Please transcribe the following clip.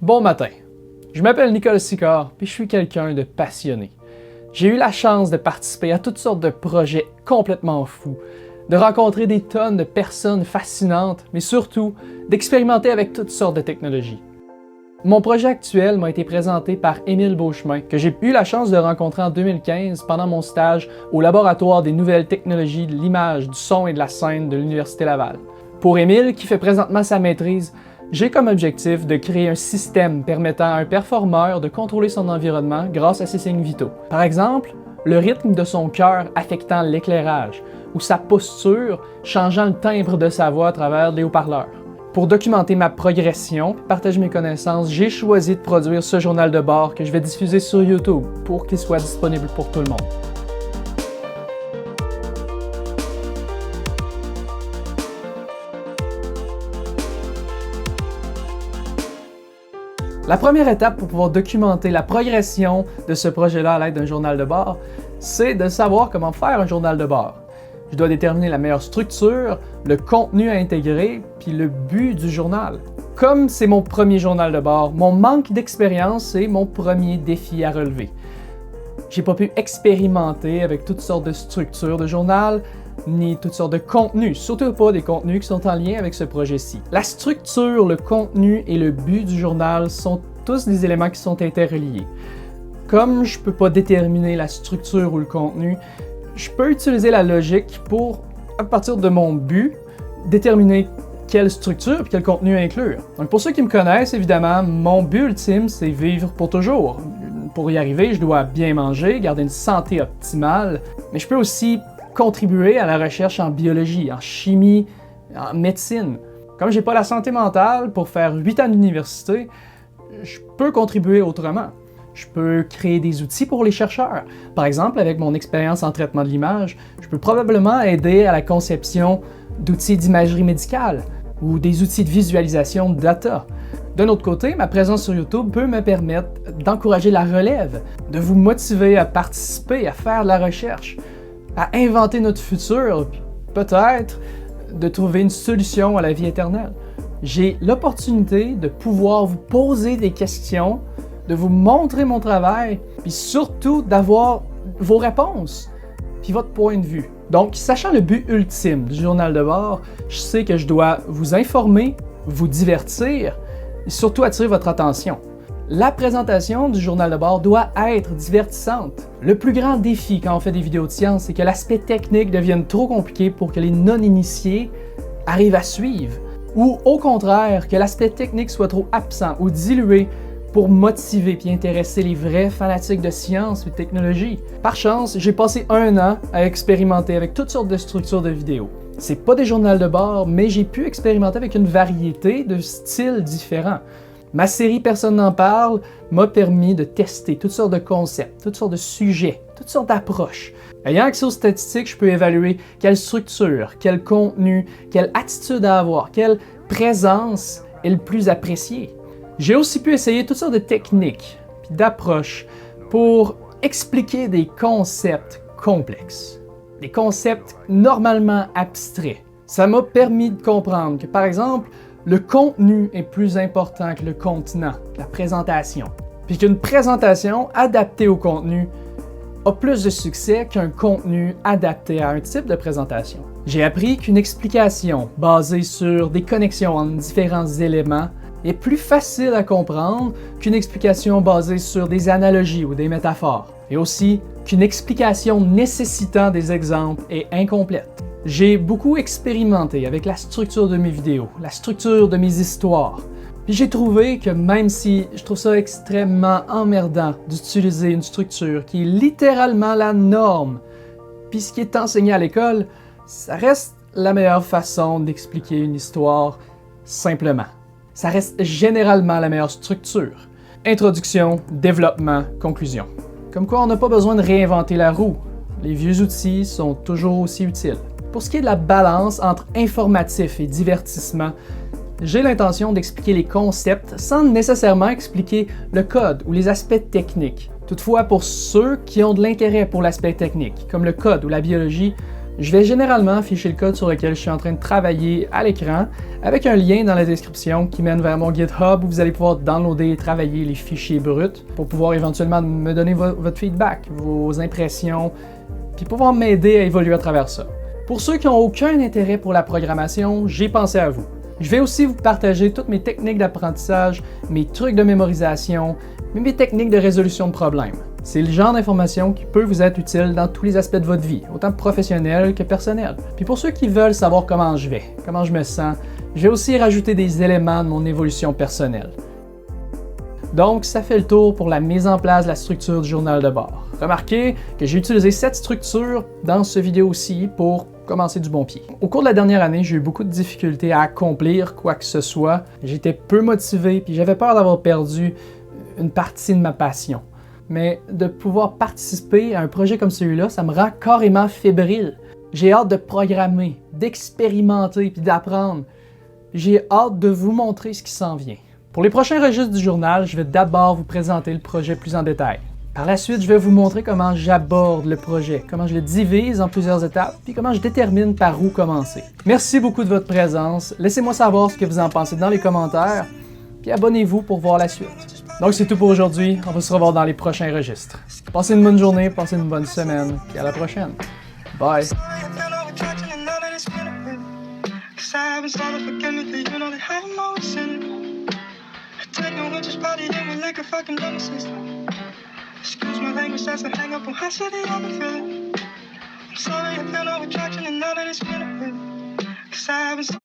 Bon matin, je m'appelle Nicolas Sicard et je suis quelqu'un de passionné. J'ai eu la chance de participer à toutes sortes de projets complètement fous, de rencontrer des tonnes de personnes fascinantes, mais surtout d'expérimenter avec toutes sortes de technologies. Mon projet actuel m'a été présenté par Émile Beauchemin, que j'ai eu la chance de rencontrer en 2015 pendant mon stage au laboratoire des nouvelles technologies de l'image, du son et de la scène de l'Université Laval. Pour Émile, qui fait présentement sa maîtrise, j'ai comme objectif de créer un système permettant à un performeur de contrôler son environnement grâce à ses signes vitaux. Par exemple, le rythme de son cœur affectant l'éclairage, ou sa posture changeant le timbre de sa voix à travers les haut-parleurs. Pour documenter ma progression et partager mes connaissances, j'ai choisi de produire ce journal de bord que je vais diffuser sur YouTube pour qu'il soit disponible pour tout le monde. La première étape pour pouvoir documenter la progression de ce projet-là à l'aide d'un journal de bord, c'est de savoir comment faire un journal de bord. Je dois déterminer la meilleure structure, le contenu à intégrer, puis le but du journal. Comme c'est mon premier journal de bord, mon manque d'expérience est mon premier défi à relever. J'ai pas pu expérimenter avec toutes sortes de structures de journal, ni toutes sortes de contenus, surtout pas des contenus qui sont en lien avec ce projet-ci. La structure, le contenu et le but du journal sont tous des éléments qui sont interreliés. Comme je peux pas déterminer la structure ou le contenu, je peux utiliser la logique pour, à partir de mon but, déterminer quelle structure et quel contenu inclure. Donc pour ceux qui me connaissent, évidemment, mon but ultime, c'est vivre pour toujours. Pour y arriver, je dois bien manger, garder une santé optimale, mais je peux aussi contribuer à la recherche en biologie, en chimie, en médecine. Comme j'ai pas la santé mentale pour faire 8 ans d'université, je peux contribuer autrement. Je peux créer des outils pour les chercheurs. Par exemple, avec mon expérience en traitement de l'image, je peux probablement aider à la conception d'outils d'imagerie médicale ou des outils de visualisation de data. D'un autre côté, ma présence sur YouTube peut me permettre d'encourager la relève, de vous motiver à participer, à faire de la recherche, à inventer notre futur, puis peut-être de trouver une solution à la vie éternelle. J'ai l'opportunité de pouvoir vous poser des questions, de vous montrer mon travail, puis surtout d'avoir vos réponses, puis votre point de vue. Donc, sachant le but ultime du journal de bord, je sais que je dois vous informer, vous divertir, et surtout attirer votre attention. La présentation du journal de bord doit être divertissante. Le plus grand défi quand on fait des vidéos de science, c'est que l'aspect technique devienne trop compliqué pour que les non-initiés arrivent à suivre. Ou au contraire, que l'aspect technique soit trop absent ou dilué pour motiver et intéresser les vrais fanatiques de science et de technologie. Par chance, j'ai passé 1 an à expérimenter avec toutes sortes de structures de vidéos. C'est pas des journaux de bord, mais j'ai pu expérimenter avec une variété de styles différents. Ma série Personne n'en parle m'a permis de tester toutes sortes de concepts, toutes sortes de sujets, toutes sortes d'approches. Ayant accès aux statistiques, je peux évaluer quelle structure, quel contenu, quelle attitude à avoir, quelle présence est le plus appréciée. J'ai aussi pu essayer toutes sortes de techniques et d'approches pour expliquer des concepts complexes, des concepts normalement abstraits. Ça m'a permis de comprendre que, par exemple, le contenu est plus important que le contenant, la présentation. Puis qu'une présentation adaptée au contenu a plus de succès qu'un contenu adapté à un type de présentation. J'ai appris qu'une explication basée sur des connexions entre différents éléments est plus facile à comprendre qu'une explication basée sur des analogies ou des métaphores. Et aussi qu'une explication nécessitant des exemples est incomplète. J'ai beaucoup expérimenté avec la structure de mes vidéos, la structure de mes histoires. Puis j'ai trouvé que même si je trouve ça extrêmement emmerdant d'utiliser une structure qui est littéralement la norme, puis ce qui est enseigné à l'école, ça reste la meilleure façon d'expliquer une histoire simplement. Ça reste généralement la meilleure structure. Introduction, développement, conclusion. Comme quoi on n'a pas besoin de réinventer la roue. Les vieux outils sont toujours aussi utiles. Pour ce qui est de la balance entre informatif et divertissement, j'ai l'intention d'expliquer les concepts sans nécessairement expliquer le code ou les aspects techniques. Toutefois, pour ceux qui ont de l'intérêt pour l'aspect technique, comme le code ou la biologie, Je vais généralement afficher le code sur lequel je suis en train de travailler à l'écran avec un lien dans la description qui mène vers mon GitHub où vous allez pouvoir downloader et travailler les fichiers bruts pour pouvoir éventuellement me donner votre feedback, vos impressions, puis pouvoir m'aider à évoluer à travers ça. Pour ceux qui n'ont aucun intérêt pour la programmation, j'ai pensé à vous. Je vais aussi vous partager toutes mes techniques d'apprentissage, mes trucs de mémorisation, mes techniques de résolution de problèmes. C'est le genre d'information qui peut vous être utile dans tous les aspects de votre vie, autant professionnel que personnel. Puis pour ceux qui veulent savoir comment je vais, comment je me sens, je vais aussi rajouter des éléments de mon évolution personnelle. Donc, ça fait le tour pour la mise en place de la structure du journal de bord. Remarquez que j'ai utilisé cette structure dans cette vidéo aussi pour commencer du bon pied. Au cours de la dernière année, j'ai eu beaucoup de difficultés à accomplir quoi que ce soit. J'étais peu motivé, puis j'avais peur d'avoir perdu une partie de ma passion. Mais de pouvoir participer à un projet comme celui-là, ça me rend carrément fébrile. J'ai hâte de programmer, d'expérimenter puis d'apprendre. J'ai hâte de vous montrer ce qui s'en vient. Pour les prochains registres du journal, je vais d'abord vous présenter le projet plus en détail. Par la suite, je vais vous montrer comment j'aborde le projet, comment je le divise en plusieurs étapes, puis comment je détermine par où commencer. Merci beaucoup de votre présence. Laissez-moi savoir ce que vous en pensez dans les commentaires, puis abonnez-vous pour voir la suite. Donc c'est tout pour aujourd'hui, on va se revoir dans les prochains registres. Passez une bonne journée, passez une bonne semaine, puis à la prochaine. Bye! Excuse my language, that's a hang up on how shitty I'm feeling. I'm sorry, I feel no attraction and none of this feeling. 'Cause I haven't